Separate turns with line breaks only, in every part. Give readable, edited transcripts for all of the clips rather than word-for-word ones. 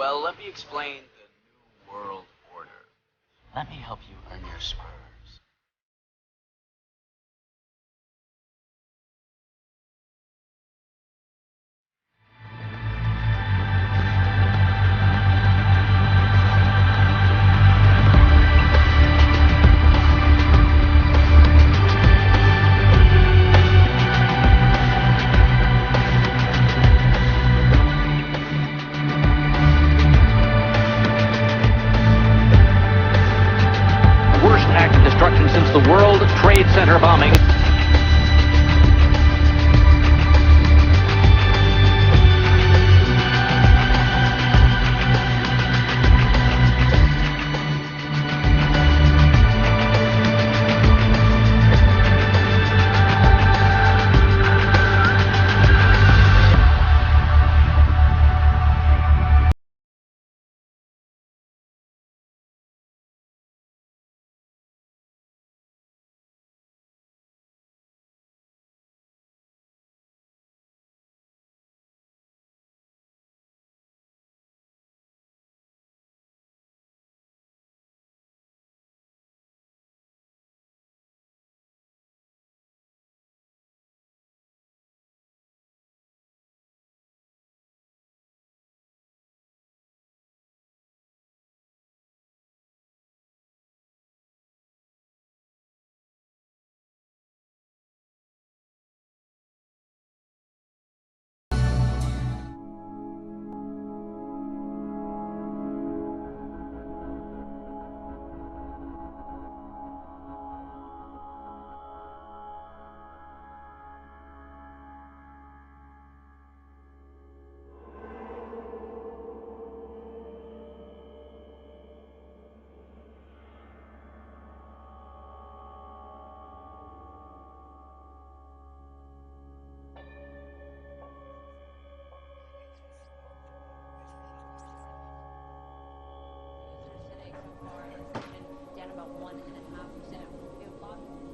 Well, let me explain the New World Order. Let me help you earn your spurs.
Worst act of destruction since the World Trade Center bombing.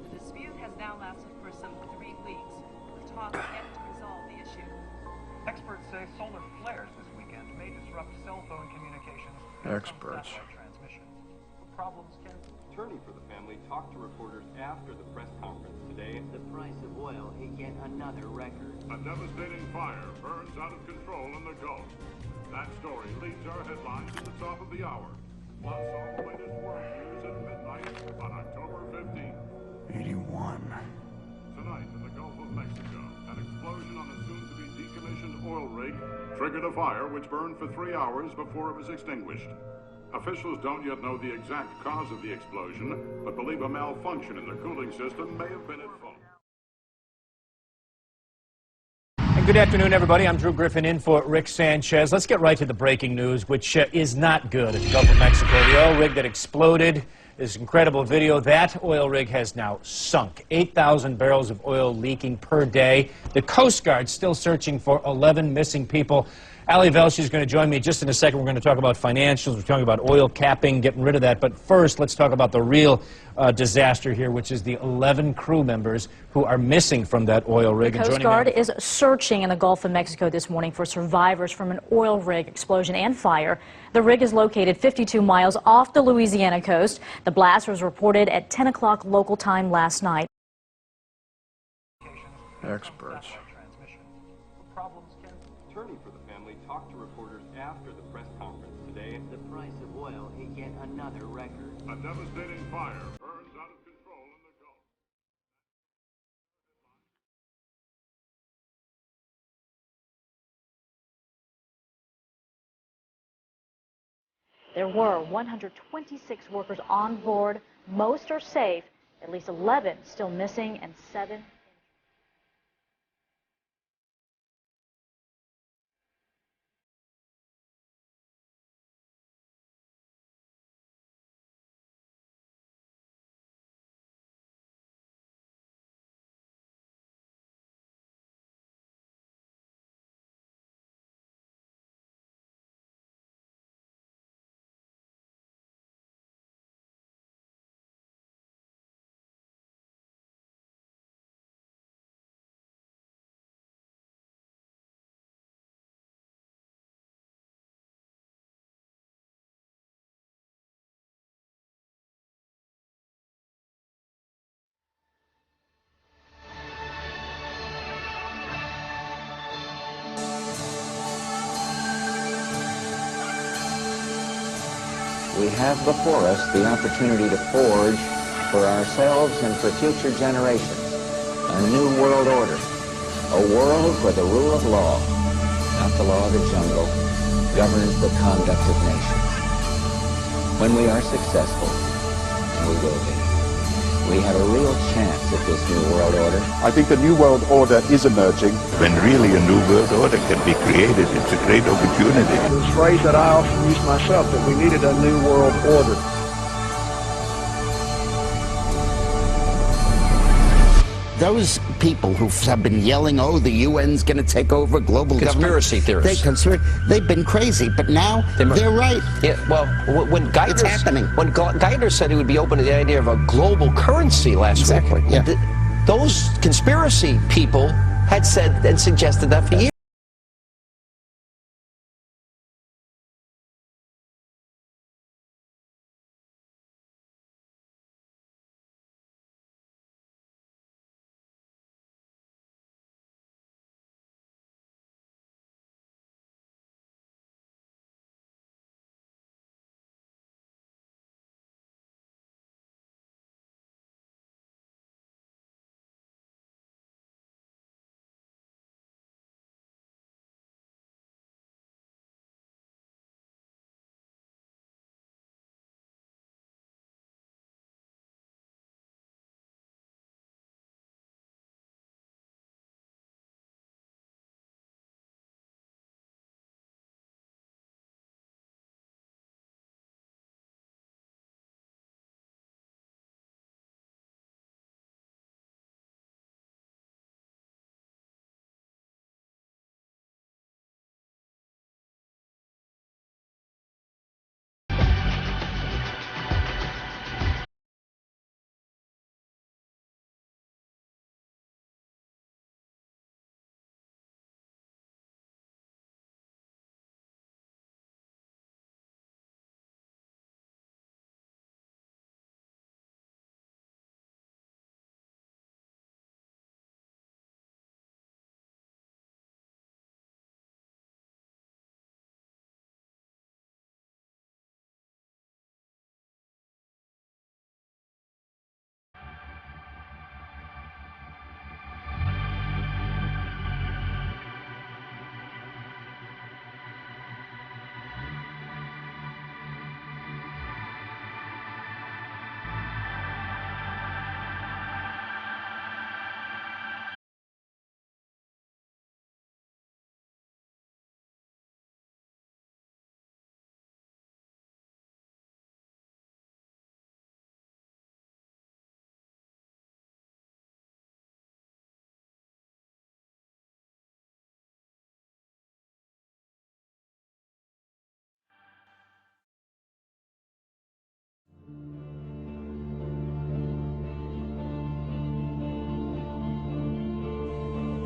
The dispute has now lasted for some 3 weeks, with talks yet to resolve the issue.
Experts say solar flares this weekend may disrupt cell phone communications and
Experts.
satellite transmissions. The problems can...
Attorney for the family talked to reporters after the press conference today.
The price of oil hit yet another record.
A devastating fire burns out of control in the Gulf. That story leads our headlines at the top of the hour. Plus all the latest world news at midnight on October 15th.
81.
Tonight in the Gulf of Mexico, an explosion on a soon-to-be decommissioned oil rig triggered a fire which burned for 3 hours before it was extinguished. Officials don't yet know the exact cause of the explosion, but believe a malfunction in the cooling system may have been at fault.
And good afternoon, everybody. I'm Drew Griffin in for Rick Sanchez. Let's get right to the breaking news, which is not good at the Gulf of Mexico. The oil rig that exploded, this incredible video, that oil rig has now sunk. 8,000 barrels of oil leaking per day. The Coast Guard's still searching for 11 missing people. Ali Velshi is going to join me just in a second. We're going to talk about financials. We're talking about oil capping, getting rid of that. But first, let's talk about the real disaster here, which is the 11 crew members who are missing from that oil rig.
The Coast Guard is searching in the Gulf of Mexico this morning for survivors from an oil rig explosion and fire. The rig is located 52 miles off the Louisiana coast. The blast was reported at 10 o'clock local time last night.
Experts.
Attorney for the family talked to reporters after the press conference today.
The price of oil hit yet another record.
A devastating fire burns out of control in the Gulf.
There were 126 workers on board. Most are safe. At least 11 still missing and 7
we have before us the opportunity to forge for ourselves and for future generations a new world order, a world where the rule of law, not the law of the jungle, governs the conduct of nations. When we are successful, and we will be, we have a real chance at this new world order.
I think the new world order is emerging.
When really a new world order can be created, it's a great opportunity.
This phrase that I often use myself, that we needed a new world order.
Those people who have been yelling, oh, the UN's going to take over global
conspiracy theorists.
They've been crazy, but now they're right.
Yeah, well, when Geithner,
it's happening.
When Geithner said he would be open to the idea of a global currency last week,
yeah.
Those conspiracy people had said and suggested that for years.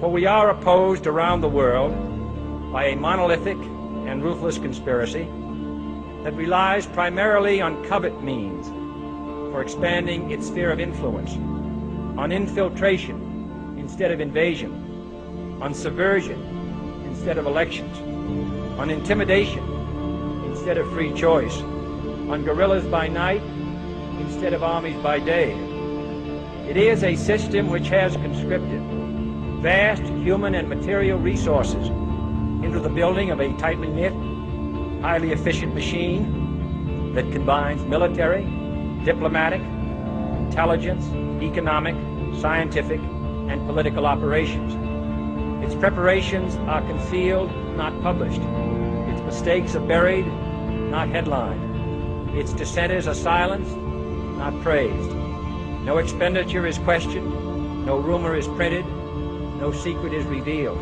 For we are opposed around the world by a monolithic and ruthless conspiracy that relies primarily on covert means for expanding its sphere of influence, on infiltration instead of invasion, on subversion instead of elections, on intimidation instead of free choice, on guerrillas by night instead of armies by day. It is a system which has conscripted vast human and material resources into the building of a tightly knit, highly efficient machine that combines military, diplomatic, intelligence, economic, scientific, and political operations. Its preparations are concealed, not published. Its mistakes are buried, not headlined. Its dissenters are silenced, not praised. No expenditure is questioned, no rumor is printed, no secret is revealed.